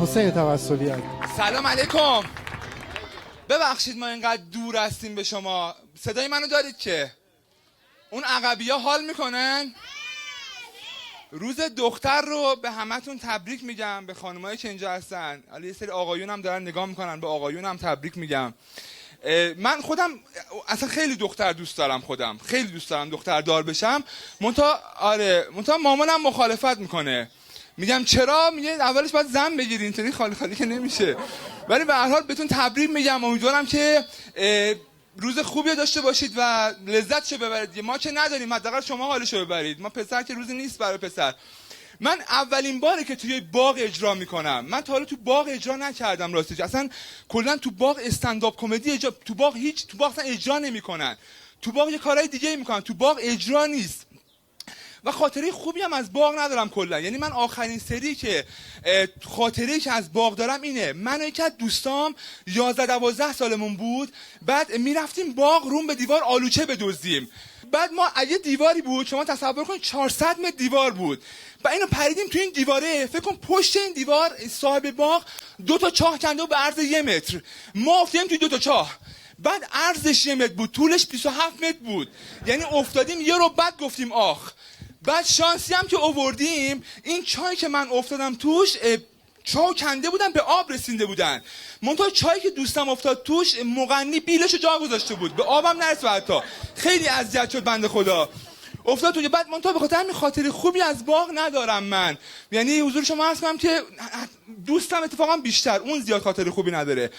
حسین توسلی هست. سلام علیکم. ببخشید ما اینقدر دور هستیم به شما. صدای منو دارید که؟ اون عقبی‌ها حال میکنن؟ روز دختر رو به همتون تبریک میگم، به خانمایی که اینجا هستن. حالا یه سری آقایون هم دارن نگاه میکنن، به آقایون هم تبریک میگم. من خودم اصلا خیلی دختر دوست دارم، خیلی دوست دارم دختر دار بشم. منتها مامانم مخالفت میکنه. میگم چرا؟ میگه اولش باید زن بگیری، اینطوری خالی خالی که نمیشه. ولی به هر حال بهتون تبریک میگم، امیدوارم که روز خوبی داشته باشید و لذتشو ببرید. ما که نداریم، حداقل شما حالشو ببرید. ما پسر که روزی نیست برای پسر. من اولین باره که توی باغ اجرا میکنم. من تا حالا تو باغ اجرا نکردم راستش. اصلا کلا تو باغ استندآپ کمدی اجرا، تو باغ اصلا اجرا نمیکنن. تو باغ یه کارهای دیگه میکنن، تو باغ اجرا نیست. و خاطره خوبی هم از باغ ندارم کلا. یعنی من آخرین سری که خاطره‌ای که از باغ دارم اینه، من و یکی از دوستام 11-12 سالمون بود، بعد میرفتیم باغ روم به دیوار آلوچه بدزدیم. بعد ما یه دیواری بود، شما تصور کنید 400 متر دیوار بود، و اینو پریدیم تو این دیواره. فکر کن پشت این دیوار صاحب باغ 2 تا چاه کنده به عرض 1 متر. ما افتادیم توی 2 تا چاه. بعد عرضش 1 متر بود، طولش 27 متر بود. یعنی افتادیم یه رو بعد گفتیم آخ. بعد شانسی هم که آوردیم، این چایی که من افتادم توش چاو کنده بودن، به آب رسیده بودن. منتها چایی که دوستم افتاد توش مغنی بیلشو جا گذاشته بود، به آبم نرسید. حتی خیلی اذیت شد بنده خدا، افتاد توی. بعد منتها به خاطر همین خاطره خوبی از باغ ندارم من. یعنی حضور شما عرض کنم که دوستم اتفاقا بیشتر اون زیاد خاطره خوبی نداره.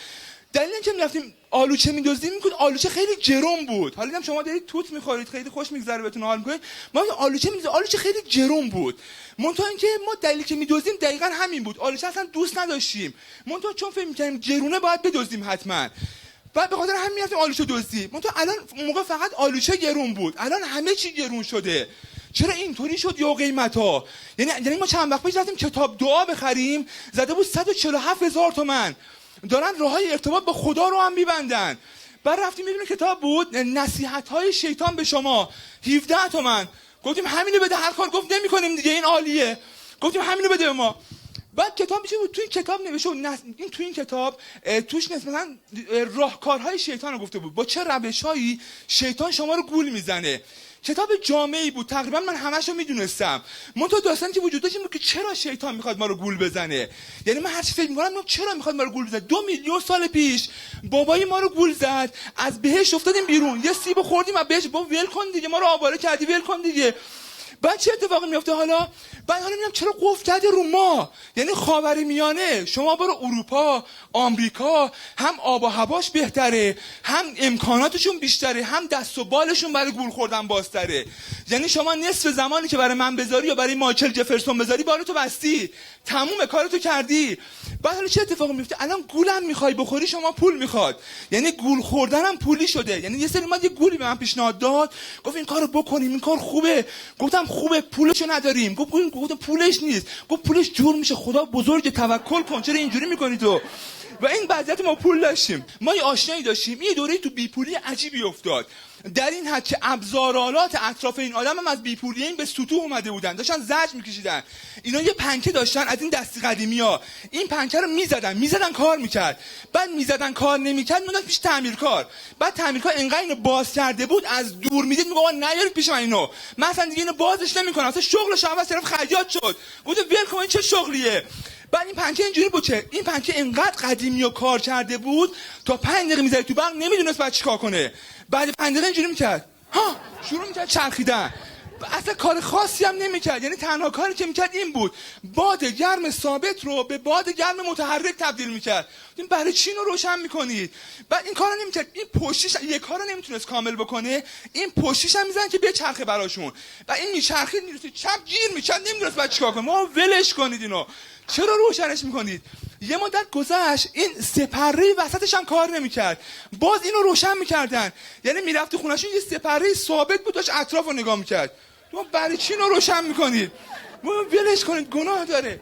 دلیل اینکه میرفتیم آلوچه می‌دزدیم میگفت آلوچه خیلی جرم بود. حالا دیدم شما دارید توت می‌خورید، خیلی خوش می‌گذره بهتون، حال می‌کنید. ما آلوچه می‌دزدیم، آلوچه خیلی جرم بود. منتها اینکه ما دلیلی که می‌دزدیم دقیقاً همین بود. آلوچه اصلا دوست نداشتیم. منتها چون فکر می‌کردیم جرونه باید بدزدیم حتما. بعد به خاطر همین می‌رفتیم آلوچه دزدی. منتها الان موقع فقط آلوچه گرون بود. الان همه چی گرون شده. چرا اینطوری شد یا قیمتا؟ یعنی ما چند وقت پیش رفتیم کتاب دعا بخریم، زده بود 147,000 تومان. دارن راههای ارتباط با خدا رو هم میبندن. بعد رفتیم میبینیم کتاب بود نصیحت‌های شیطان به شما، 17 تومن. گفتیم همینو بده، هر کار گفت نمی‌کنیم دیگه، این عالیه. گفتیم همینو بده به ما. بعد کتاب میشه بود، تو این کتاب نوشته این تو این کتاب توش مثلا راهکارهای شیطان رو گفته بود، با چه روش‌هایی شیطان شما رو گول میزنه. کتاب جامعی بود، تقریبا من همه‌شو میدونستم. منتها داستانی که وجود داشت این بود که چرا شیطان میخواد ما رو گول بزنه. یعنی من هر چی فکر می‌کنم چرا میخواد ما رو گول بزنه. 2 میلیون سال پیش بابای ما رو گول زد، از بهشت افتادیم بیرون، یه سیب خوردیم و بهش با ول کن دیگه، ما رو آواره کردی، ول کن دیگه. بعد چه اتفاقی میفته حالا؟ بعد حالا میگم چرا قفل کرده رو ما؟ یعنی خاورمیانه، شما برو اروپا، آمریکا، هم آب و هواش بهتره، هم امکاناتشون بیشتره، هم دست و بالشون برای گول خوردن بازتره. یعنی شما نصف زمانی که برای من بذاری یا برای مایکل جفرسون بذاری بالتو بستی، تموم کارتو کردی. بعد حالا چه اتفاقی میفته؟ الان گولم میخوای بخوری، شما پول میخواد. یعنی گول خوردنم پولی شده. یعنی یه سری یه گولی به من پیشنهاد داد، گفت این کارو بکنیم، این کار خوبه. گفتم خوبه، پولشو نداریم. گفتم پولش نیست. گفت پولش جور میشه، خدا بزرگ، توکل کن، چرا اینجوری میکنی تو؟ و این وضعیت ما پول داشتیم. ما یه آشنایی داشتیم، یه دوره تو بیپولی عجیبی افتاد. در این حد که ابزارالات اطراف این آدم هم از بیپولی این به سطوح اومده بودن، داشتن زجر میکشیدن. اینا یه پنکه داشتن از این دستی قدیمی‌ها. این پنکه رو میزدن کار میکرد. بعد میزدن کار نمیکرد، میومد پیش تعمیرکار. بعد تعمیرکار انقدر اینو باز کرده بود، از دور میدید میگه آقا نیارید پیش من اینو. من اصلا دیگه اینو بازش نمیکنم. اصلا شغلش عوض طرف خیاط شد. گفتم ول کن، این چه شغلیه؟ بعد این پنکه اینجوری بود که این پنکه انقدر قدیمی و کار کرده بود تا 5 دقیقه میذاری تو برق نمیدونست بعد چیکار کنه. بعد 5 دقیقه اینجوری میکرد، شروع میکرد چرخیدن. اصلا کار خاصی هم نمیکرد. یعنی تنها کاری که میکرد این بود باد گرم ثابت رو به باد گرم متحرک تبدیل میکرد. این برای چی اینو روشن میکنید؟ بعد این کارو نمیکرد. این پشتیش یه کارو نمیتونست کامل بکنه، این پشتیش هم میزنن که بیا چرخه براشون. و این میچرخید میرسید چپ گیر میکرد، نمیدونست بعد چیکار کنه. ما ولش کنید اینو، چرا روشنش میکنید؟ یه مدت گذشت، این سپره وسطش هم کار نمیکرد، باز اینو روشن میکردن. یعنی میرفتی خونه‌شون یه سپره ثابت بود، داشت اطرافو نگاه میکرد. ما برای چی اینو روشن میکنید؟ ما ولش کنید، گناه داره.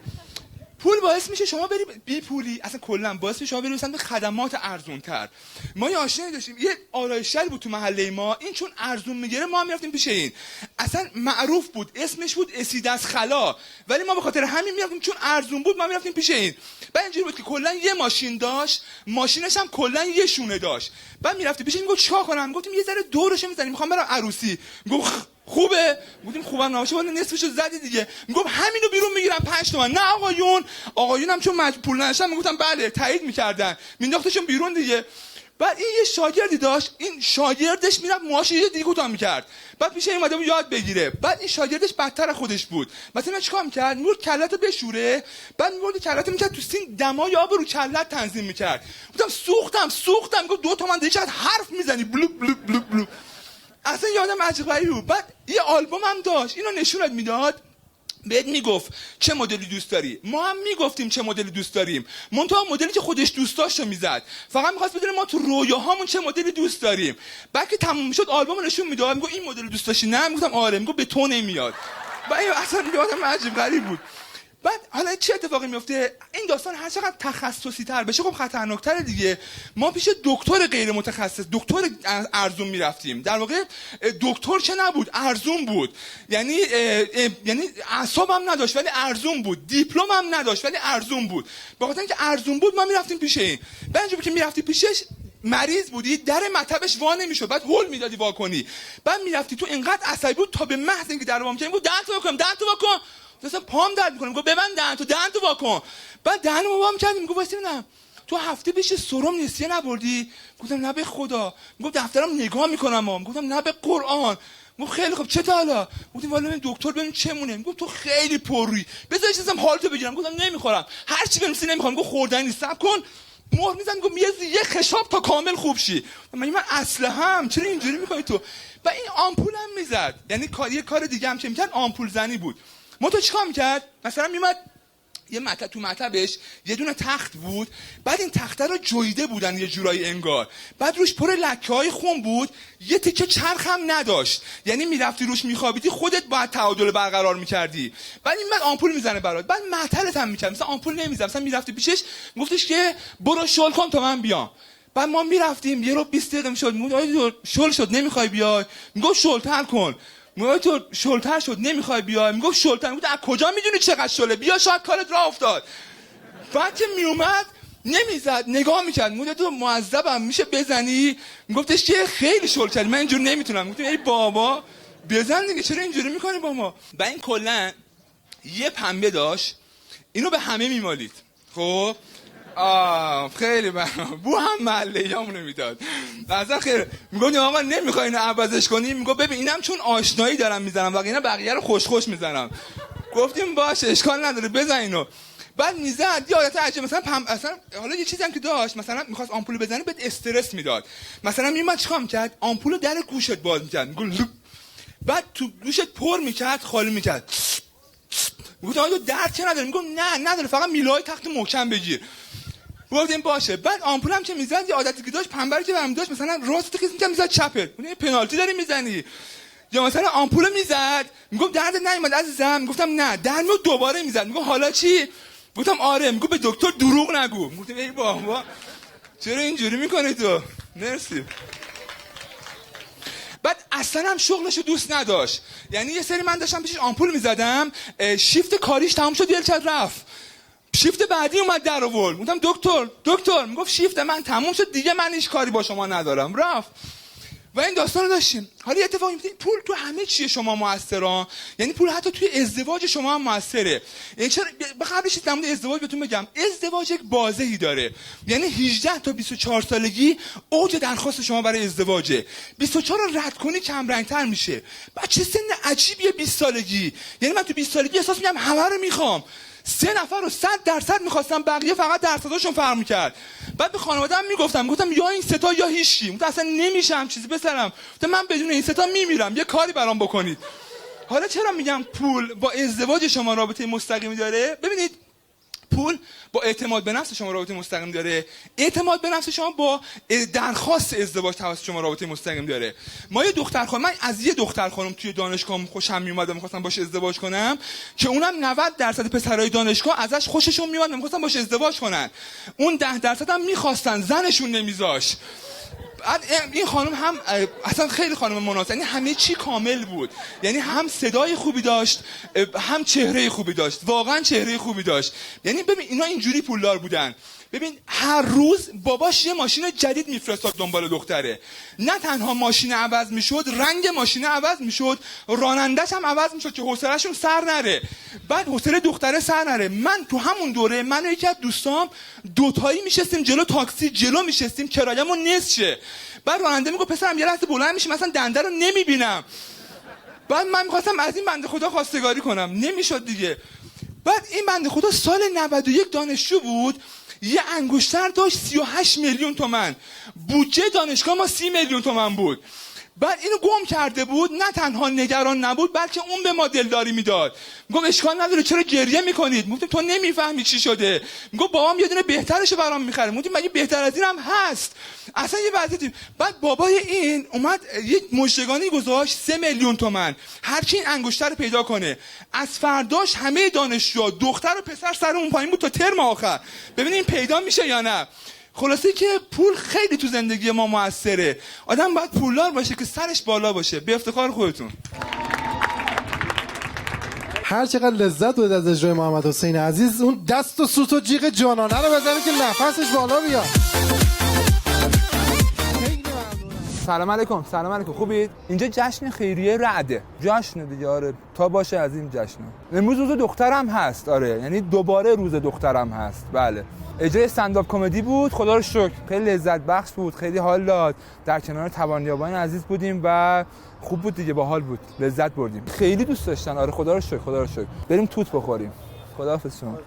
پول باعث میشه شما بری بی پولی، اصلا کلا باعث میشه شما بری به خدمات ارزان‌تر. ما یه آشنایی داشتیم، یه آرایشگری بود تو محله ما، این چون ارزون میگیره ما هم میرفتیم پیش این، اصلا معروف بود، اسمش بود اسیدس خلا، ولی ما به خاطر همین میرفتیم چون ارزون بود ما میرفتیم پیش این. بعد اینجوری بود که کلا یه ماشین داشت، ماشینش هم کلا یه شونه داشت. بعد میرفتیم پیش این، میگفت چیکار کنم؟ گفتیم یه ذره دورش میزنیم، میخوام برم عروسی. میگفت خوبه؟ گفتیم خوبم نباشه ولی نصفشو زدی دیگه. میگفت همینو بیرون میگیرم 5 تومن. نه آقایونم چون پول نداشتن میگفتم بله تایید میکردن، مینداختشون بیرون دیگه. بعد این یه شاگردی داشت، این شاگردش میرفت موهاش یه دیگه کوتاه میکرد، بعد پیش این اومده بود یاد بگیره. بعد این شاگردش بدتر از خودش بود، مثلا چیکار میکرد؟ میبرد کله‌تو بشوره، بعد میبرد کله‌تو میکرد تو سینک، دمای آب رو کله‌ت تنظیم میکرد. گفتم سوختم. گفت 2 تومن دیگه چقدر حرف میزنی بلوب بلوب بلوب بلوب. اصلا یادم عجیب غریبی بود. بعد یه آلبوم هم داشت، اینو نشونت میداد، بهت میگفت چه مدلی دوست داری. ما هم میگفتیم چه مدلی دوست داریم، منتها مدلی که خودش دوست داشتو میزد، فقط میخواست بدونه ما تو رویاهامون چه مدلی دوست داریم. بعد که تموم میشد آلبومو نشون میداد، میگفت این مدل دوست داشتی؟ نه. میگفتم آره. میگفت به تو نمیاد. بعد اصلا یادم عجیب غریب بود. بعد حالا چه اتفاقی میفته؟ این داستان هر چقدر تخصصی تر بشه خب خطرناک‌تره دیگه. ما پیش دکتر غیر متخصص، دکتر ارزون میرفتیم. در واقع دکتر چه نبود، ارزون بود. یعنی اعصابم نداشت ولی ارزون بود، دیپلم هم نداشت ولی ارزون بود. به خاطر اینکه ارزون بود ما میرفتیم پیش این. بعد اینجوری که میرفتی پیشش مریض بودی، در مطبش وا نمیشد، بعد هول میدادی وا کنی. بعد میرفتی تو، اینقدر عصبی بود تا به محض اینکه در وا می‌کردی دهنتو وا کن. مثلا پام درد میکنه، میگه ببند دهنتو وا کن. بعد دهنمو وا می‌کردم، میگه واسه نه تو هفته پیش سرم نسیه نبردی؟ گفتم نه به خدا. میگه دفترم نگاه میکنم. گفتم نه به قرآن. میگه خیلی خوب چه تا حالا؟ گفتم والا دکتر ببین چمونه. میگه تو خیلی پررویی، بذار چیزام حالتو بگیرم. گفتم نمیخورم، هر چی بنویسی نمیخوام. میگه خوردن نیست، صبر کن. مهر میزنم، میگه یه خشاب تا کامل خوب شی. من اصلا چرا اینجوری میکنی تو؟ و این آمپولم میزد، یعنی یه کار دیگه هم که میکرد آمپول زنی بود. ما تو چیکار میکرد؟ مثلا میومد یه مطلب، تو مطلبش یه دونه تخت بود، بعد این تخته رو جویده بودن یه جورایی انگار، بعد روش پر لکه‌های خون بود، یه تیکه چرخ هم نداشت، یعنی میرفتی روش میخوابیدی خودت باید تعادل برقرار میکردی. بعد این بعد آمپول میزنه برات، بعد معطلت هم میکرد، مثلا آمپول نمیزنه، مثلا میرفتی پیشش میگفتش که برو شل کن تا من بیام. بعد ما میرفتیم یه رو 20 دقیقه میشد، میگفت شل شد نمیخوای بیای، میگفت شلتر کن. میگه تو شلتر شد نمیخوای بیای، میگفت شلتر. میگفت از کجا میدونی چقدر شله؟ بیا شاید کارت راه افتاد. بعد که میومد نمیزد، نگاه میکرد، میگفت تو معذبم میشه بزنی؟ میگفتش که خیلی شل کردی، من اینجوری نمیتونم. میگفتم ای بابا بزن دیگه، چرا اینجوری میکنی با ما؟ و این کلا یه پنبه داشت، اینو به همه میمالید. خب خیلی بو هم محله‌یامونو میداد. مثلا خیلی میگم آقا نمیخوای اینو عوضش کنی؟ میگم ببین اینم چون آشنایی دارم میزنم بقیه رو خوش میزنم. گفتیم باشه اشکال نداره بزن اینو. بعد میزد یه عادت عجیب، مثلا اصلا حالا یه چیزی هم که داشت، مثلا میخواست آمپول بزنه بهت استرس میداد. مثلا میومد چیکار میکرد؟ آمپولو در گوشت باز میکرد، میگم بعد تو گوشت پر میکرد خالی میکرد. میگم آقا درد چه نداره؟ میگم نه نداره، فقط میلای تخت محکم بگیر. گفتیم باشه. بعد آمپول هم که میزد یه عادتی که داشت، پنبری که برام داشت، مثلا راست کیس میکرد میزد چپت، اون پنالتی داری میزنی. یا مثلا آمپول میزد میگفت درد نیومد عزیزم، میگفتم نه درمو دوباره میزد، میگفت حالا چی؟ گفتم آره. میگفت به دکتر دروغ نگو. گفتم ای بابا چرا اینجوری میکنی تو؟ مرسی. بعد اصلا هم شغلشو دوست نداشت، یعنی یه سری من داشتم پیشش آمپول میزدم، شیفت کاریش تموم شد یه چند رفت، شیفت بعدی اومد در آورد. گفتم دکتر. میگفت شیفت من تموم شد دیگه، من هیچ کاری با شما ندارم، رفت. و این داستان رو داشتیم. حالا یه اتفاقی میفته، پول تو همه چیه شما موثره، یعنی پول حتی توی ازدواج شما هم موثره. یعنی چرا قبلش در مورد ازدواج بهتون بگم، ازدواج یک بازه‌ای داره، یعنی 18 تا 24 سالگی اوج درخواست شما برای ازدواجه. 24 رو رد کنی کم رنگ‌تر میشه. بعد چه سن عجیبیه 20 سالگی، یعنی من تو 20 سالگی احساس می‌کنم همه رو میخوام. 3 نفر رو 100% میخواستم، بقیه فقط درصداشون فرق میکرد. بعد به خانواده‌ام گفتم یا این 3 تا یا هیچکی. گفتم اصلا نمیشم چیزی بسرم، گفتم من بدون این 3 تا میمیرم، یه کاری برام بکنید. حالا چرا میگم پول با ازدواج شما رابطه مستقیمی داره؟ ببینید پول با اعتماد به نفس شما رابطه مستقیم داره، اعتماد به نفس شما با درخواست ازدواج توسط شما رابطه مستقیم داره. ما یه دختر خانم، من از یه دختر خانم توی دانشگاه خوشم میومد و می‌خواستم باش ازدواج کنم که اونم 90% پسرای دانشگاه ازش خوششون میومد و می‌خواستن باش ازدواج کنن. اون 10% هم می‌خواستن، زنشون نمیذاش. این خانم هم اصلا خیلی خانم مناسب، یعنی همه چی کامل بود، یعنی هم صدای خوبی داشت، هم چهره خوبی داشت، واقعا چهره خوبی داشت. یعنی ببین اینا اینجوری پولدار بودن. ببین هر روز باباش یه ماشین جدید میفرستاد دنبال دختره. نه تنها ماشین عوض میشد، رنگ ماشین عوض میشد، رانندش هم عوض میشد که حوصله‌شون سر نره. بعد حوصله دختره سر نره. من تو همون دوره من و یکی از دوستام دوتایی میشستیم جلو تاکسی، جلو میشستیم کرایه‌مون نصف شه. بعد راننده میگه پسرم یه لحظه بلند میشی، مثلا دنده رو نمیبینم. بعد من میخواستم از این بنده خدا خواستگاری کنم، نمیشد دیگه. بعد این بنده خدا سال 91 دانشجو بود، یه انگشتر داشت 38 میلیون تومان. بودجه دانشگاه ما 30 میلیون تومان بود. بعد اینو گم کرده بود. نه تنها نگران نبود بلکه اون به ما دلداری میداد. میگم اشکال نداره چرا گریه میکنید؟ میگفتم تو نمیفهمی چی شده. میگم بابام یه دونه بهترشو برام میخره. میگفتم مگه بهتر از اینم هست؟ اصلا یه وضعیتی. بعد بابای این اومد یه مژدگانی گذاشت 3 میلیون تومان. هر کی این انگشتر رو پیدا کنه. از فرداش همه دانشجو دختر و پسر سر اون پایین بود تا ترم آخر. ببینید این پیدا میشه یا نه. خلاصه که پول خیلی تو زندگی ما موثره. آدم باید پولدار باشه که سرش بالا باشه. به افتخار خودتون. هر چقدر لذت بود از اجرای محمد حسین عزیز، اون دست و سوت و جیغ جانانه رو بزنه که نفسش بالا بیاد. سلام علیکم. سلام علیکم. خوبید؟ اینجا جشن خیریه رعده. جشن دیگه. آره تا باشه از این جشن. امروز روز دخترم هست. آره یعنی دوباره روز دخترم هست. بله. اجرای استندآپ کمدی بود. خدا رو شکر خیلی لذت بخش بود، خیلی حال داد. در کنار توانیابان عزیز بودیم و خوب بود دیگه، باحال بود، لذت بردیم. خیلی دوست داشتن. آره خدا رو شکر، خدا رو شکر. بریم توت بخوریم. خداحافظ شما.